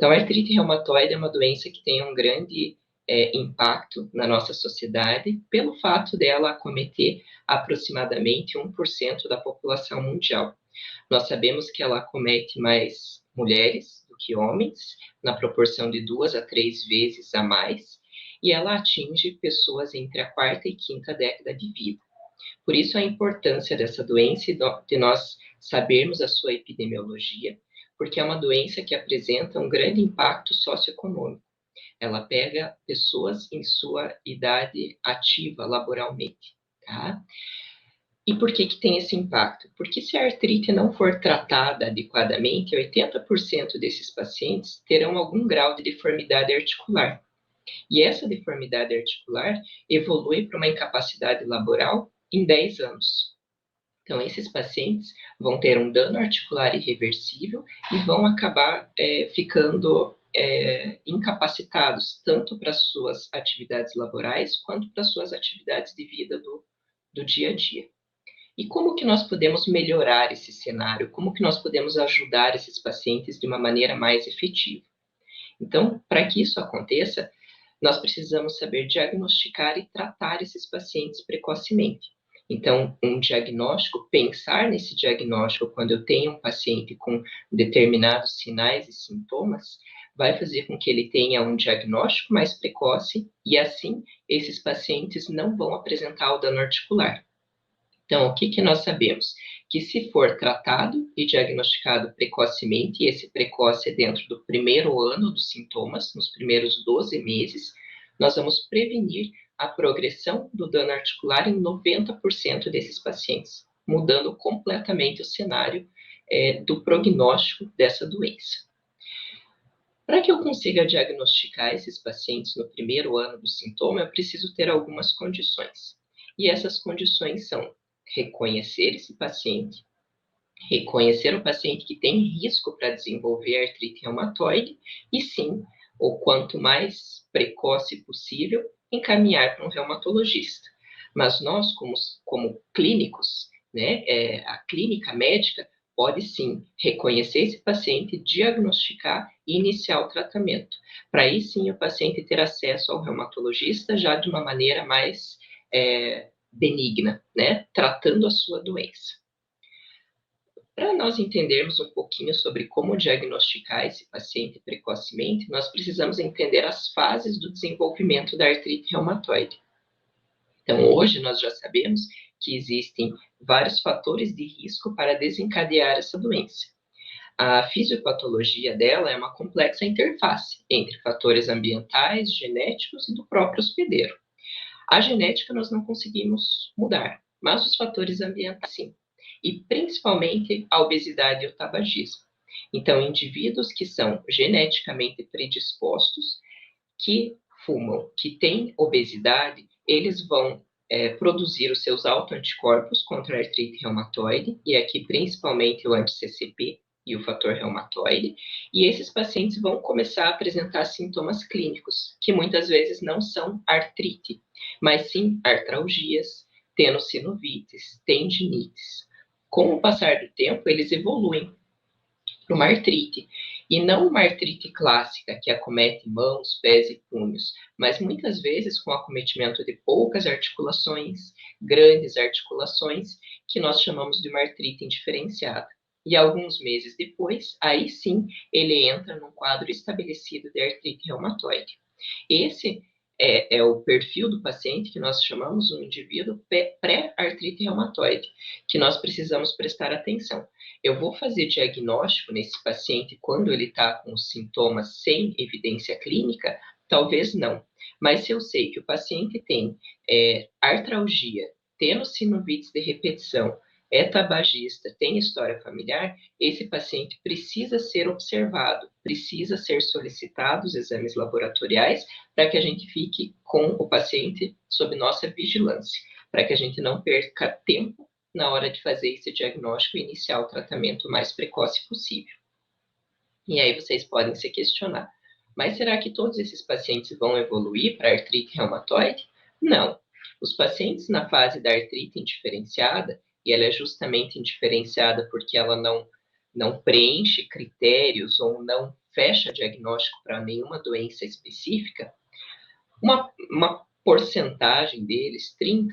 Então, a artrite reumatoide é uma doença que tem um grande impacto na nossa sociedade, pelo fato dela acometer aproximadamente 1% da população mundial. Nós sabemos que ela acomete mais mulheres do que homens, na proporção de 2 a 3 vezes a mais, e ela atinge pessoas entre a quarta e quinta década de vida. Por isso, a importância dessa doença e de nós sabermos a sua epidemiologia, porque é uma doença que apresenta um grande impacto socioeconômico. Ela pega pessoas em sua idade ativa laboralmente, tá? E por que tem esse impacto? Porque se a artrite não for tratada adequadamente, 80% desses pacientes terão algum grau de deformidade articular. E essa deformidade articular evolui para uma incapacidade laboral em 10 anos. Então, esses pacientes vão ter um dano articular irreversível e vão acabar ficando incapacitados, tanto para suas atividades laborais, quanto para suas atividades de vida do dia a dia. E como que nós podemos melhorar esse cenário? Como que nós podemos ajudar esses pacientes de uma maneira mais efetiva? Então, para que isso aconteça, nós precisamos saber diagnosticar e tratar esses pacientes precocemente. Então, um diagnóstico, pensar nesse diagnóstico quando eu tenho um paciente com determinados sinais e sintomas, vai fazer com que ele tenha um diagnóstico mais precoce e, assim, esses pacientes não vão apresentar o dano articular. Então, o que nós sabemos? Que se for tratado e diagnosticado precocemente, e esse precoce é dentro do primeiro ano dos sintomas, nos primeiros 12 meses, nós vamos prevenir a progressão do dano articular em 90% desses pacientes, mudando completamente o cenário do prognóstico dessa doença. Para que eu consiga diagnosticar esses pacientes no primeiro ano do sintoma, eu preciso ter algumas condições. E essas condições são reconhecer esse paciente, reconhecer o paciente que tem risco para desenvolver artrite reumatoide e sim, ou quanto mais precoce possível, encaminhar para um reumatologista. Mas nós, como clínicos, né, a clínica médica pode sim reconhecer esse paciente, diagnosticar e iniciar o tratamento. Para aí sim o paciente ter acesso ao reumatologista já de uma maneira mais benigna, né, tratando a sua doença. Para nós entendermos um pouquinho sobre como diagnosticar esse paciente precocemente, nós precisamos entender as fases do desenvolvimento da artrite reumatoide. Então, hoje nós já sabemos que existem vários fatores de risco para desencadear essa doença. A fisiopatologia dela é uma complexa interface entre fatores ambientais, genéticos e do próprio hospedeiro. A genética nós não conseguimos mudar, mas os fatores ambientais sim. E principalmente a obesidade e o tabagismo. Então, indivíduos que são geneticamente predispostos, que fumam, que têm obesidade, eles vão produzir os seus autoanticorpos contra a artrite reumatoide, e aqui principalmente o anti-CCP e o fator reumatoide, e esses pacientes vão começar a apresentar sintomas clínicos, que muitas vezes não são artrite, mas sim artralgias, tenossinovites, tendinites. Com o passar do tempo, eles evoluem para uma artrite, e não uma artrite clássica que acomete mãos, pés e punhos, mas muitas vezes com acometimento de poucas articulações, grandes articulações, que nós chamamos de uma artrite indiferenciada. E alguns meses depois, aí sim, ele entra num quadro estabelecido de artrite reumatoide. Esse é o perfil do paciente que nós chamamos um indivíduo pré-artrite reumatoide, que nós precisamos prestar atenção. Eu vou fazer diagnóstico nesse paciente quando ele está com sintomas sem evidência clínica? Talvez não. Mas se eu sei que o paciente tem artralgia, tenossinovites de repetição, é tabagista, tem história familiar, esse paciente precisa ser observado, precisa ser solicitado os exames laboratoriais para que a gente fique com o paciente sob nossa vigilância, para que a gente não perca tempo na hora de fazer esse diagnóstico e iniciar o tratamento o mais precoce possível. E aí vocês podem se questionar, mas será que todos esses pacientes vão evoluir para artrite reumatoide? Não. Os pacientes na fase da artrite indiferenciada, e ela é justamente indiferenciada porque ela não não preenche critérios ou não fecha diagnóstico para nenhuma doença específica, uma porcentagem deles, 30%,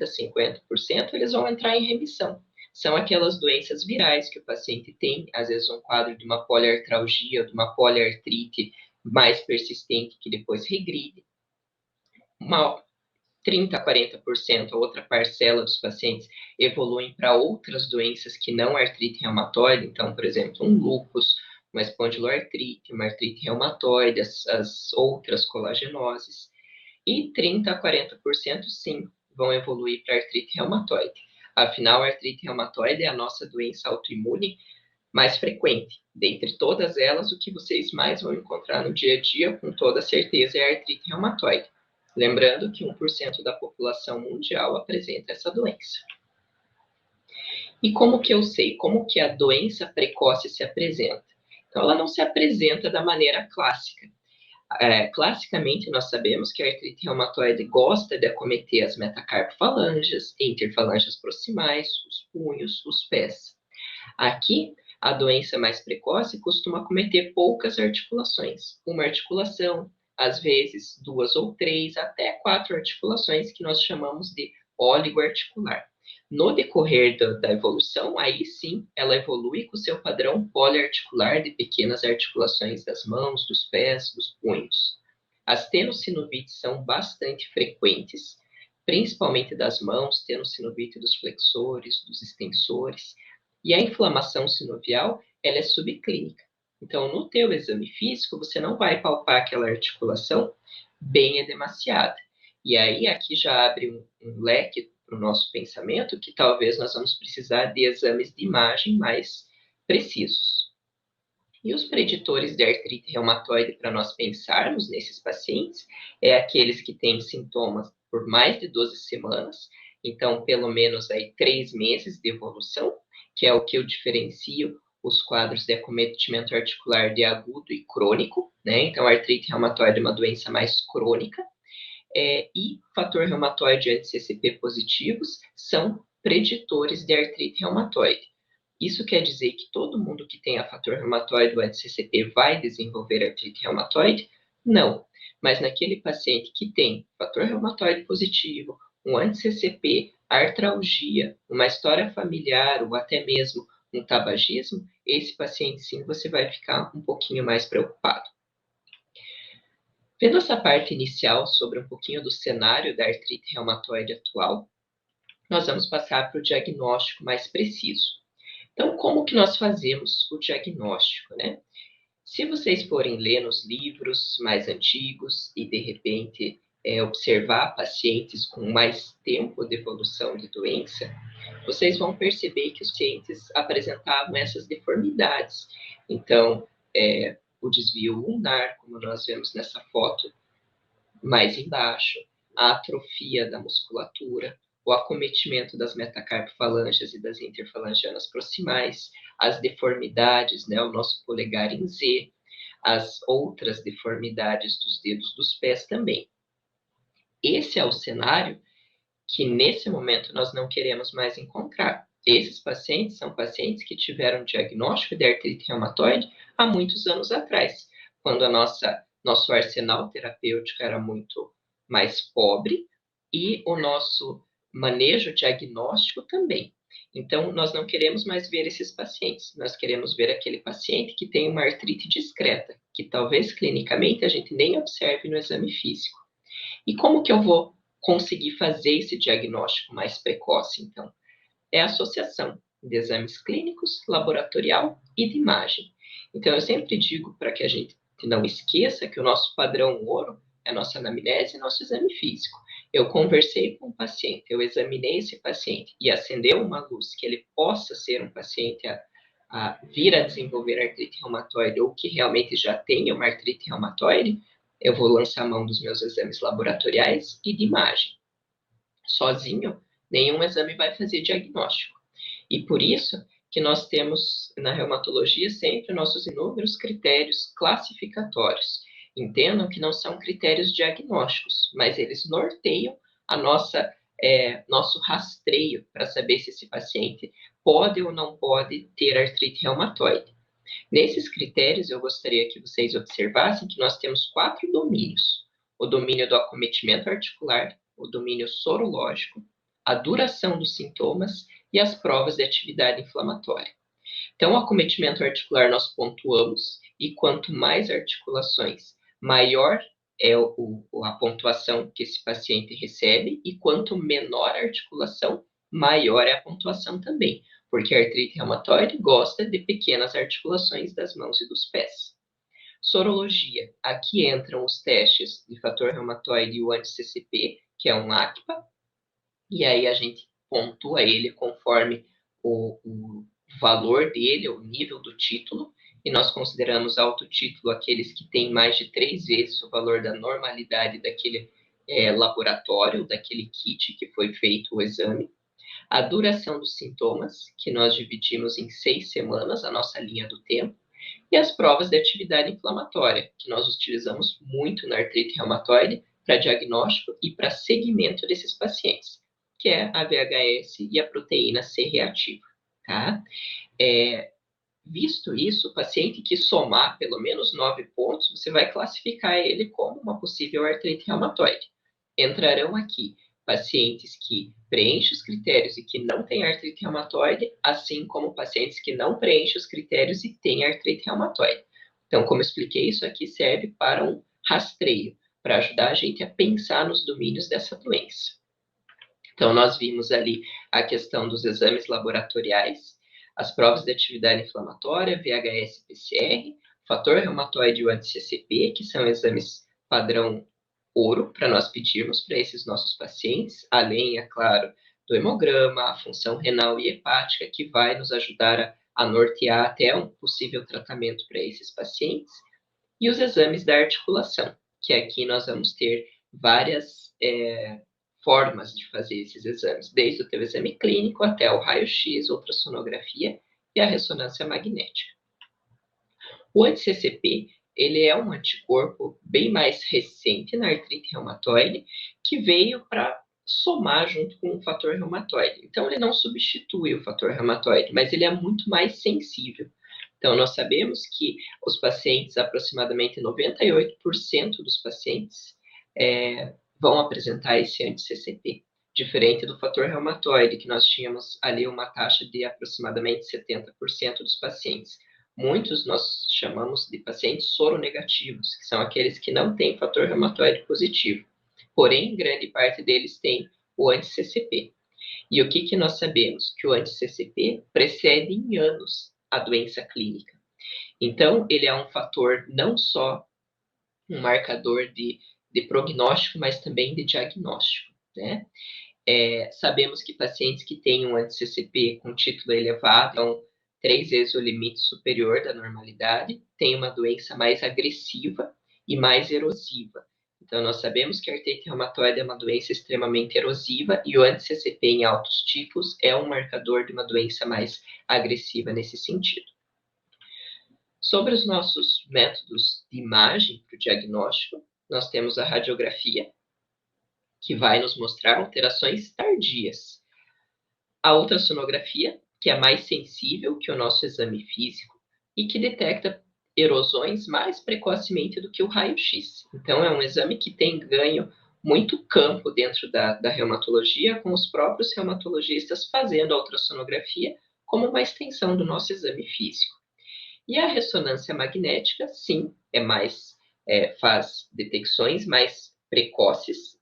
50%, eles vão entrar em remissão. São aquelas doenças virais que o paciente tem, às vezes um quadro de uma poliartralgia, de uma poliartrite mais persistente que depois regride. Uma 30% a 40%, a outra parcela dos pacientes evoluem para outras doenças que não artrite reumatoide, então, por exemplo, um lúpus, uma espondiloartrite, uma artrite reumatoide, as outras colagenoses. E 30% a 40% sim, vão evoluir para artrite reumatoide. Afinal, a artrite reumatoide é a nossa doença autoimune mais frequente. Dentre todas elas, o que vocês mais vão encontrar no dia a dia, com toda certeza, é a artrite reumatoide. Lembrando que 1% da população mundial apresenta essa doença. E como que eu sei? Como que a doença precoce se apresenta? Então, ela não se apresenta da maneira clássica. Classicamente, nós sabemos que a artrite reumatoide gosta de acometer as metacarpofalanges, interfalanges proximais, os punhos, os pés. Aqui, a doença mais precoce costuma acometer poucas articulações, uma articulação, às vezes 2 ou 3, até 4 articulações, que nós chamamos de oligoarticular. No decorrer da evolução, aí sim, ela evolui com o seu padrão poliarticular de pequenas articulações das mãos, dos pés, dos punhos. As tenossinovites são bastante frequentes, principalmente das mãos, tenossinovite dos flexores, dos extensores, e a inflamação sinovial, ela é subclínica. Então, no teu exame físico, você não vai palpar aquela articulação bem edemaciada. E aí, aqui já abre um leque para o nosso pensamento, que talvez nós vamos precisar de exames de imagem mais precisos. E os preditores de artrite reumatoide para nós pensarmos nesses pacientes é aqueles que têm sintomas por mais de 12 semanas, então pelo menos aí 3 meses de evolução, que é o que eu diferencio os quadros de acometimento articular de agudo e crônico, né? Então a artrite reumatoide é uma doença mais crônica, e fator reumatoide anti-CCP positivos são preditores de artrite reumatoide. Isso quer dizer que todo mundo que tem a fator reumatoide ou anti-CCP vai desenvolver artrite reumatoide? Não. Mas naquele paciente que tem fator reumatoide positivo, um anti-CCP, artralgia, uma história familiar ou até mesmo um tabagismo, esse paciente sim você vai ficar um pouquinho mais preocupado. Vendo essa parte inicial sobre um pouquinho do cenário da artrite reumatoide atual, nós vamos passar para o diagnóstico mais preciso. Então, como que nós fazemos o diagnóstico, né? Se vocês forem ler nos livros mais antigos e, de repente, observar pacientes com mais tempo de evolução de doença, vocês vão perceber que os pacientes apresentavam essas deformidades. Então, o desvio ulnar, como nós vemos nessa foto mais embaixo, a atrofia da musculatura, o acometimento das metacarpofalanges e das interfalangianas proximais, as deformidades, né, o nosso polegar em Z, as outras deformidades dos dedos dos pés também. Esse é o cenário que, nesse momento, nós não queremos mais encontrar. Esses pacientes são pacientes que tiveram diagnóstico de artrite reumatoide há muitos anos atrás, quando nosso arsenal terapêutico era muito mais pobre e o nosso manejo diagnóstico também. Então, nós não queremos mais ver esses pacientes, nós queremos ver aquele paciente que tem uma artrite discreta, que talvez clinicamente a gente nem observe no exame físico. E como que eu vou conseguir fazer esse diagnóstico mais precoce, então? É a associação de exames clínicos, laboratorial e de imagem. Então, eu sempre digo para que a gente não esqueça que o nosso padrão ouro é a nossa anamnese e nosso exame físico. Eu conversei com o paciente, eu examinei esse paciente e acendeu uma luz que ele possa ser um paciente a vir a desenvolver artrite reumatoide ou que realmente já tenha uma artrite reumatoide, eu vou lançar a mão dos meus exames laboratoriais e de imagem. Sozinho, nenhum exame vai fazer diagnóstico. E por isso que nós temos na reumatologia sempre nossos inúmeros critérios classificatórios. Entendam que não são critérios diagnósticos, mas eles norteiam a nosso rastreio para saber se esse paciente pode ou não pode ter artrite reumatoide. Nesses critérios, eu gostaria que vocês observassem que nós temos 4 domínios: o domínio do acometimento articular, o domínio sorológico, a duração dos sintomas e as provas de atividade inflamatória. Então, o acometimento articular nós pontuamos, e quanto mais articulações, maior é a pontuação que esse paciente recebe, e quanto menor a articulação, maior é a pontuação também, porque a artrite reumatoide gosta de pequenas articulações das mãos e dos pés. Sorologia. Aqui entram os testes de fator reumatoide e o anti-CCP, que é um ACPA, e aí a gente pontua ele conforme o valor dele, o nível do título, e nós consideramos alto título aqueles que têm mais de 3 vezes o valor da normalidade daquele laboratório, daquele kit que foi feito o exame. A duração dos sintomas, que nós dividimos em 6 semanas, a nossa linha do tempo, e as provas de atividade inflamatória, que nós utilizamos muito na artrite reumatoide para diagnóstico e para seguimento desses pacientes, que é a VHS e a proteína C reativa, tá? Visto isso, o paciente que somar pelo menos 9 pontos, você vai classificar ele como uma possível artrite reumatoide. Entrarão aqui pacientes que preenchem os critérios e que não têm artrite reumatoide, assim como pacientes que não preenchem os critérios e têm artrite reumatoide. Então, como eu expliquei, isso aqui serve para um rastreio, para ajudar a gente a pensar nos domínios dessa doença. Então, nós vimos ali a questão dos exames laboratoriais, as provas de atividade inflamatória, VHS e PCR, fator reumatoide e o anti-CCP, que são exames padrão ouro para nós pedirmos para esses nossos pacientes, além, é claro, do hemograma, a função renal e hepática, que vai nos ajudar a nortear até um possível tratamento para esses pacientes, e os exames da articulação, que aqui nós vamos ter várias formas de fazer esses exames, desde o teu exame clínico até o raio-x, ultrassonografia e a ressonância magnética. O anti-CCP, ele é um anticorpo bem mais recente na artrite reumatoide, que veio para somar junto com o fator reumatoide. Então, ele não substitui o fator reumatoide, mas ele é muito mais sensível. Então, nós sabemos que os pacientes, aproximadamente 98% dos pacientes, vão apresentar esse anti-CCP, diferente do fator reumatoide, que nós tínhamos ali uma taxa de aproximadamente 70% dos pacientes. Muitos nós chamamos de pacientes soronegativos, que são aqueles que não têm fator reumatoide positivo. Porém, grande parte deles tem o anti-CCP. E o que nós sabemos? Que o anti-CCP precede em anos a doença clínica. Então, ele é um fator não só um marcador de prognóstico, mas também de diagnóstico, né? Sabemos que pacientes que têm um anti-CCP com título elevado, então 3 vezes o limite superior da normalidade, têm uma doença mais agressiva e mais erosiva. Então, nós sabemos que a artrite reumatoide é uma doença extremamente erosiva e o anti-CCP em altos tipos é um marcador de uma doença mais agressiva nesse sentido. Sobre os nossos métodos de imagem para o diagnóstico, nós temos a radiografia, que vai nos mostrar alterações tardias. A ultrassonografia, que é mais sensível que o nosso exame físico e que detecta erosões mais precocemente do que o raio-x. Então, é um exame que tem ganho muito campo dentro da reumatologia, com os próprios reumatologistas fazendo a ultrassonografia como uma extensão do nosso exame físico. E a ressonância magnética, sim, faz detecções mais precoces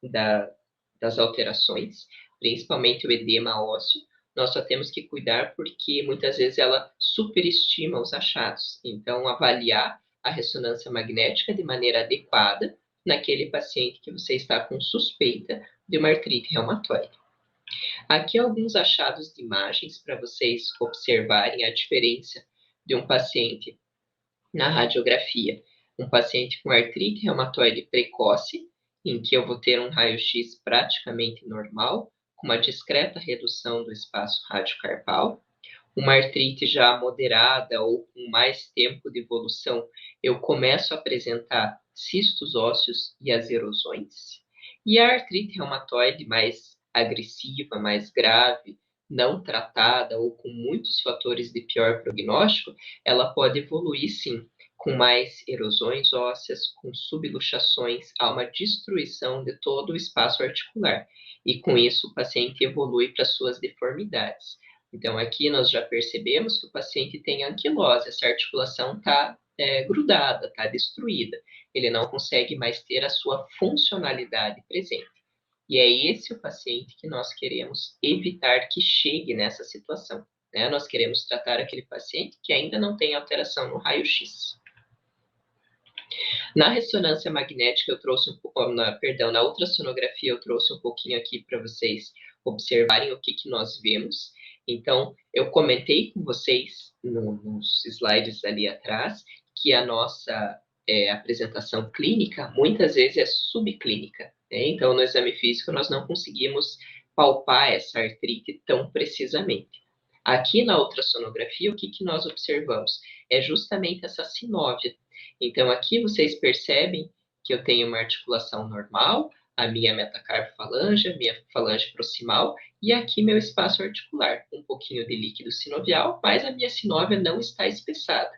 das alterações, principalmente o edema ósseo. Nós só temos que cuidar porque muitas vezes ela superestima os achados. Então, avaliar a ressonância magnética de maneira adequada naquele paciente que você está com suspeita de uma artrite reumatoide. Aqui alguns achados de imagens para vocês observarem a diferença de um paciente na radiografia. Um paciente com artrite reumatoide precoce, em que eu vou ter um raio-x praticamente normal, com uma discreta redução do espaço radiocarpal. Uma artrite já moderada ou com mais tempo de evolução, eu começo a apresentar cistos ósseos e as erosões. E a artrite reumatoide mais agressiva, mais grave, não tratada ou com muitos fatores de pior prognóstico, ela pode evoluir sim, com mais erosões ósseas, com subluxações, há uma destruição de todo o espaço articular. E com isso o paciente evolui para suas deformidades. Então aqui nós já percebemos que o paciente tem anquilose, essa articulação está grudada, está destruída. Ele não consegue mais ter a sua funcionalidade presente. E é esse o paciente que nós queremos evitar que chegue nessa situação, né? Nós queremos tratar aquele paciente que ainda não tem alteração no raio-x. Na ressonância magnética eu trouxe na ultrassonografia eu trouxe um pouquinho aqui para vocês observarem o que nós vemos. Então, eu comentei com vocês nos slides ali atrás que a nossa apresentação clínica muitas vezes é subclínica, né? Então, no exame físico nós não conseguimos palpar essa artrite tão precisamente. Aqui na ultrassonografia, o que nós observamos? É justamente essa sinóvia. Então, aqui vocês percebem que eu tenho uma articulação normal, a minha metacarpofalange, a minha falange proximal, e aqui meu espaço articular, um pouquinho de líquido sinovial, mas a minha sinóvia não está espessada.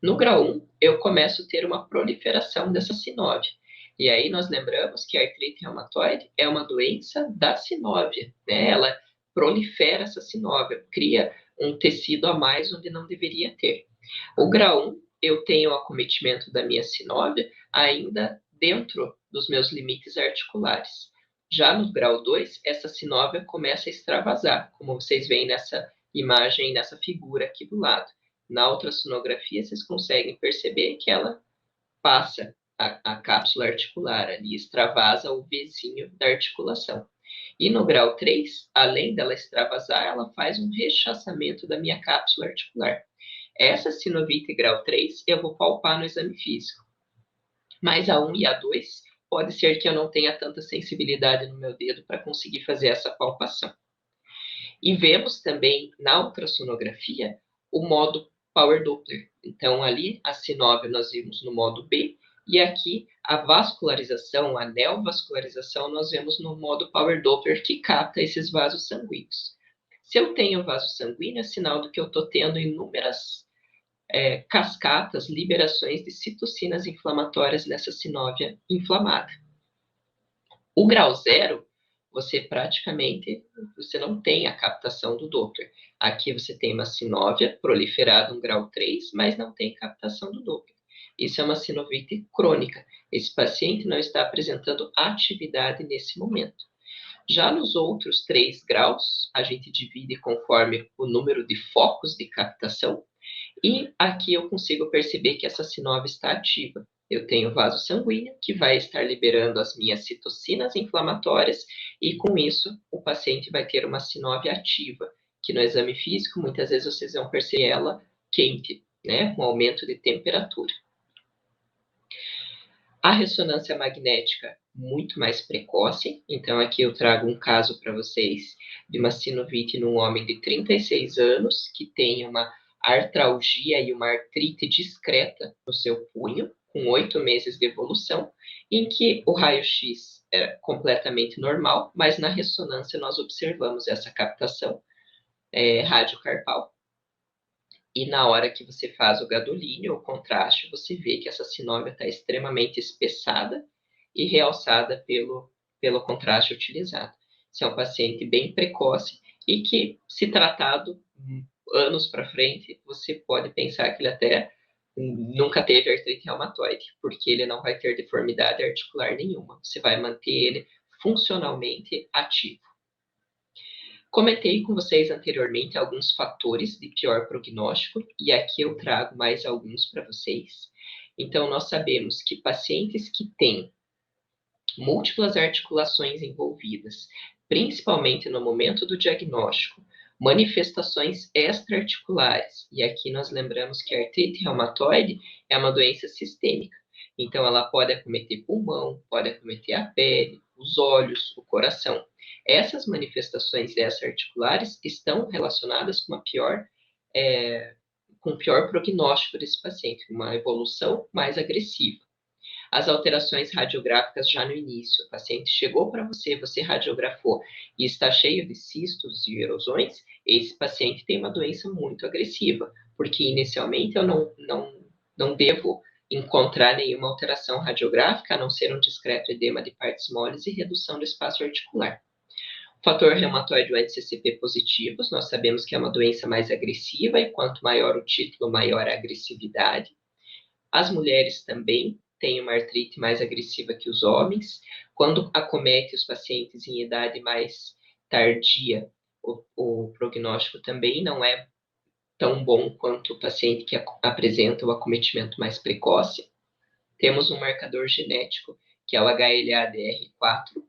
No grau 1, eu começo a ter uma proliferação dessa sinóvia. E aí nós lembramos que a artrite reumatoide é uma doença da sinóvia, né? Ela prolifera essa sinóvia, cria um tecido a mais onde não deveria ter. O grau 1, eu tenho o acometimento da minha sinóvia ainda dentro dos meus limites articulares. Já no grau 2, essa sinóvia começa a extravasar, como vocês veem nessa imagem, nessa figura aqui do lado. Na ultrassonografia, vocês conseguem perceber que ela passa a cápsula articular ali, extravasa o vizinho da articulação. E no grau 3, além dela extravasar, ela faz um rechaçamento da minha cápsula articular. Essa sinovite grau 3 eu vou palpar no exame físico. Mas a 1 e a 2 pode ser que eu não tenha tanta sensibilidade no meu dedo para conseguir fazer essa palpação. E vemos também na ultrassonografia o modo Power Doppler. Então, ali a sinóvia nós vimos no modo B, e aqui a vascularização, a neovascularização, nós vemos no modo Power Doppler, que capta esses vasos sanguíneos. Se eu tenho vaso sanguíneo, é sinal do que eu estou tendo inúmeras cascatas, liberações de citocinas inflamatórias nessa sinóvia inflamada. O grau 0, você não tem a captação do Doppler. Aqui você tem uma sinóvia proliferada no grau 3, mas não tem captação do Doppler. Isso é uma sinovite crônica. Esse paciente não está apresentando atividade nesse momento. Já nos outros 3 graus, a gente divide conforme o número de focos de captação, e aqui eu consigo perceber que essa sinóvia está ativa. Eu tenho vaso sanguíneo que vai estar liberando as minhas citocinas inflamatórias e com isso o paciente vai ter uma sinóvia ativa, que no exame físico muitas vezes vocês vão perceber ela quente, né, com aumento de temperatura. A ressonância magnética muito mais precoce, então aqui eu trago um caso para vocês de uma sinovite num homem de 36 anos que tem uma artralgia e uma artrite discreta no seu punho, com 8 meses de evolução, em que o raio-x era completamente normal, mas na ressonância nós observamos essa captação radiocarpal. E na hora que você faz o gadolínio, o contraste, você vê que essa sinóvia está extremamente espessada e realçada pelo contraste utilizado. Esse é um paciente bem precoce e que, se tratado anos para frente, você pode pensar que ele até nunca teve artrite reumatoide, porque ele não vai ter deformidade articular nenhuma. Você vai manter ele funcionalmente ativo. Comentei com vocês anteriormente alguns fatores de pior prognóstico e aqui eu trago mais alguns para vocês. Então, nós sabemos que pacientes que têm múltiplas articulações envolvidas, principalmente no momento do diagnóstico, manifestações extraarticulares, e aqui nós lembramos que a artrite reumatoide é uma doença sistêmica, então ela pode acometer pulmão, pode acometer a pele, os olhos, o coração. Essas manifestações extraarticulares estão relacionadas com com o pior prognóstico desse paciente, uma evolução mais agressiva. As alterações radiográficas já no início, o paciente chegou para você, você radiografou e está cheio de cistos e erosões, esse paciente tem uma doença muito agressiva, porque inicialmente eu não devo encontrar nenhuma alteração radiográfica, a não ser um discreto edema de partes moles e redução do espaço articular. O fator reumatoide ou anti-CCP positivos, nós sabemos que é uma doença mais agressiva e quanto maior o título, maior a agressividade. As mulheres também têm uma artrite mais agressiva que os homens. Quando acomete os pacientes em idade mais tardia, o prognóstico também não é tão bom quanto o paciente que apresenta o acometimento mais precoce. Temos um marcador genético, que é o HLA-DR4,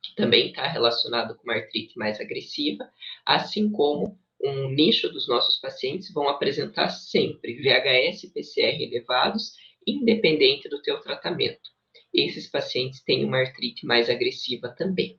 que também está relacionado com uma artrite mais agressiva, assim como um nicho dos nossos pacientes vão apresentar sempre VHS e PCR elevados, independente do teu tratamento. Esses pacientes têm uma artrite mais agressiva também.